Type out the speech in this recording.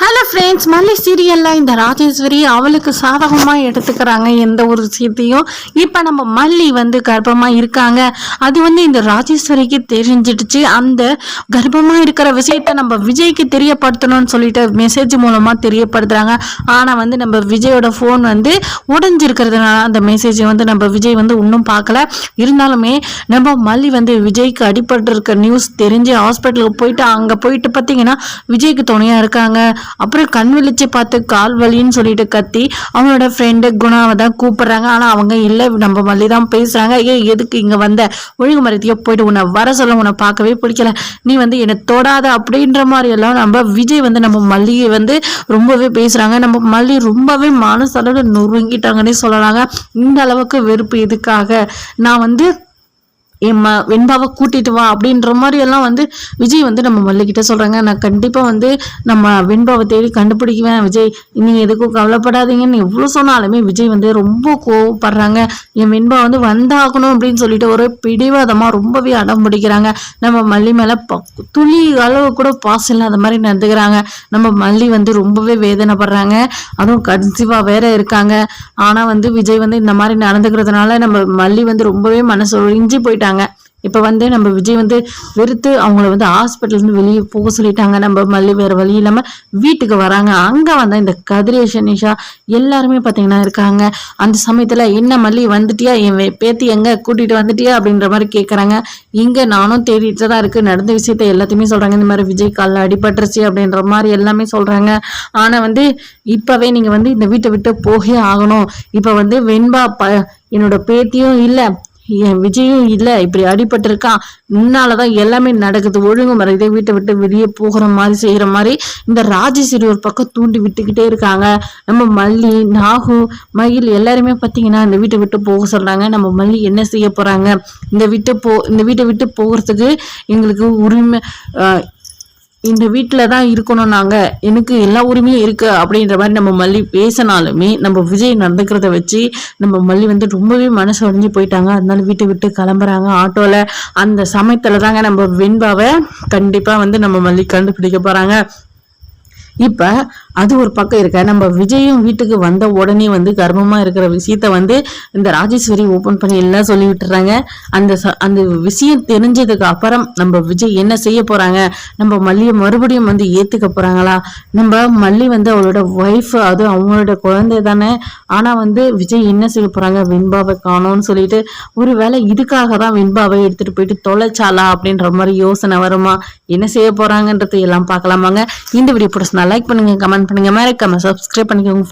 Hello friends, மல்லி சீரியலில் இந்த ராஜேஸ்வரி அவளுக்கு சாதகமாக எடுத்துக்கிறாங்க எந்த ஒரு விஷயத்தையும். இப்போ நம்ம மல்லி கர்ப்பமாக இருக்காங்க. அது இந்த ராஜேஸ்வரிக்கு தெரிஞ்சிடுச்சு. அந்த கர்ப்பமாக இருக்கிற விஷயத்த நம்ம விஜய்க்கு தெரியப்படுத்தணும்னு சொல்லிட்டு மெசேஜ் மூலமாக தெரியப்படுத்துகிறாங்க. ஆனால் நம்ம விஜயோட ஃபோன் உடஞ்சிருக்கிறதுனால அந்த மெசேஜ் நம்ம விஜய் இன்னும் பார்க்கல. இருந்தாலுமே நம்ம மல்லி விஜய்க்கு அடிபட்டு இருக்க நியூஸ் தெரிஞ்சு ஹாஸ்பிட்டலுக்கு போயிட்டு அங்கே போயிட்டு பார்த்தீங்கன்னா விஜய்க்கு துணையாக இருக்காங்க. அப்புறம் கண் விழிச்சு பார்த்து கால் வலின்னு சொல்லிட்டு கத்தி அவனோட ஃப்ரெண்டு குணாவை தான் கூப்பிடுறாங்க. ஆனால் அவங்க இல்லை, நம்ம மல்லி தான் பேசுறாங்க. எதுக்கு இங்கே வந்த, ஒழுங்கு மரத்தையோ போயிட்டு உன்னை வர சொல்ல, உன்னை பார்க்கவே பிடிக்கல, நீ என்னை தொடாத அப்படின்ற மாதிரி எல்லாம் நம்ம விஜய் நம்ம மல்லியை ரொம்பவே பேசுறாங்க. நம்ம மல்லி ரொம்பவே மனசளவில் நொறுங்கிட்டாங்கன்னே சொல்லலாங்க. இந்த அளவுக்கு வெறுப்பு எதுக்காக, நான் வெண்பாவை கூட்டிட்டு வா அப்படின்ற மாதிரி எல்லாம் விஜய் நம்ம மல்லிகிட்ட சொல்றாங்க. நான் கண்டிப்பா நம்ம வெண்பாவை தேடி கண்டுபிடிக்குவேன் விஜய், நீங்க எதுக்கும் கவலைப்படாதீங்கன்னு எவ்வளவு சொன்னாலுமே விஜய் ரொம்ப கோவப்படுறாங்க. என் வெண்பா வந்தாகணும் அப்படின்னு சொல்லிட்டு ஒரு பிடிவாதமா ரொம்பவே அடம் பிடிக்கிறாங்க. நம்ம மல்லி மேல துளி அளவு கூட பாசம் இல்லாத மாதிரி நடந்துக்கிறாங்க. நம்ம மல்லி ரொம்பவே வேதனைப்படுறாங்க. அதுவும் கன்சீவா வேற இருக்காங்க. ஆனா விஜய் இந்த மாதிரி நடந்துக்கிறதுனால நம்ம மல்லி ரொம்பவே மனசு ஒழிஞ்சு போயிட்டாங்க. இப்போ நம்ம விஜய் வெறுத்து அவங்கள ஹாஸ்பிட்டல் வெளியே போக சொல்லிட்டாங்க. நம்ம மல்லி வேற வழி இல்லாம வீட்டுக்கு வராங்க. அங்க இந்த கதிரேஷ் நிஷா எல்லாருமே பாத்தீங்கன்னா இருக்காங்க. அந்த சமயத்துல என்ன மல்லி வந்துட்டியா, என் பேத்தி எங்க கூட்டிட்டு வந்துட்டியா அப்படின்ற மாதிரி கேக்குறாங்க. இங்க நானும் தேடிட்டு தான் இருக்கு, நடந்த விஷயத்த எல்லாத்தையுமே சொல்றாங்க. இந்த மாதிரி விஜய் காலில் அடிபட்டுருச்சு அப்படின்ற மாதிரி எல்லாமே சொல்றாங்க. ஆனா இப்பவே நீங்க இந்த வீட்டை விட்டு போகவே ஆகணும். இப்ப வெண்பா என்னோட பேத்தியும் இல்ல, என் விஜயும் இல்லை, இப்படி அடிபட்டிருக்கான், முன்னாலதான் எல்லாமே நடக்குது, ஒழுங்கு முறை இதை வீட்டை விட்டு வெளியே போகிற மாதிரி செய்யற மாதிரி இந்த ராஜேஸ்வரி ஒரு பக்கம் தூண்டி விட்டுக்கிட்டே இருக்காங்க. நம்ம மல்லி, நாகு, மயில் எல்லாருமே பார்த்தீங்கன்னா இந்த வீட்டை விட்டு போக சொல்றாங்க. நம்ம மல்லி என்ன செய்ய போறாங்க, இந்த வீட்டை விட்டு போகிறதுக்கு எங்களுக்கு உரிமை, இந்த வீட்டில் தான் இருக்கணும், நாங்கள் எனக்கு எல்லா உரிமையும் இருக்கு அப்படின்ற மாதிரி நம்ம மல்லி பேசினாலுமே நம்ம விஜய் நடந்துக்கிறத வச்சு நம்ம மல்லி ரொம்பவே மனசு உடைஞ்சு போயிட்டாங்க. அதனால வீட்டை விட்டு கிளம்புறாங்க ஆட்டோல. அந்த சமயத்துல தாங்க நம்ம வெண்பாவை கண்டிப்பா நம்ம மல்லி கண்டுபிடிக்க போறாங்க. இப்ப அது ஒரு பக்கம் இருக்க, நம்ம விஜயும் வீட்டுக்கு வந்த உடனே கர்ப்பமா இருக்கிற விஷயத்த இந்த ராஜேஸ்வரி ஓபன் பண்ணி எல்லாம் சொல்லி விட்டுறாங்க. அந்த விஷயம் தெரிஞ்சதுக்கு அப்புறம் நம்ம விஜய் என்ன செய்ய போறாங்க, நம்ம மல்லியை மறுபடியும் ஏத்துக்க போறாங்களா, நம்ம மல்லி அவளோட ஒய்ஃப், அது அவங்களோட குழந்தை தானே. ஆனா விஜய் என்ன செய்ய போறாங்க, வெண்பாவை காணோம்னு சொல்லிட்டு ஒருவேளை இதுக்காக தான் வெண்பாவை எடுத்துட்டு போயிட்டு தொலைச்சாலா அப்படின்ற மாதிரி யோசனை வருமா, என்ன செய்ய போறாங்கன்றது எல்லாம் பார்க்கலாமாங்க. இந்த வீடியோ பிடிச்சா லைக் பண்ணுங்க, கமெண்ட் பண்ணுங்க, மறக்காம சப்ஸ்கிரைப் பண்ணிக்கோங்க.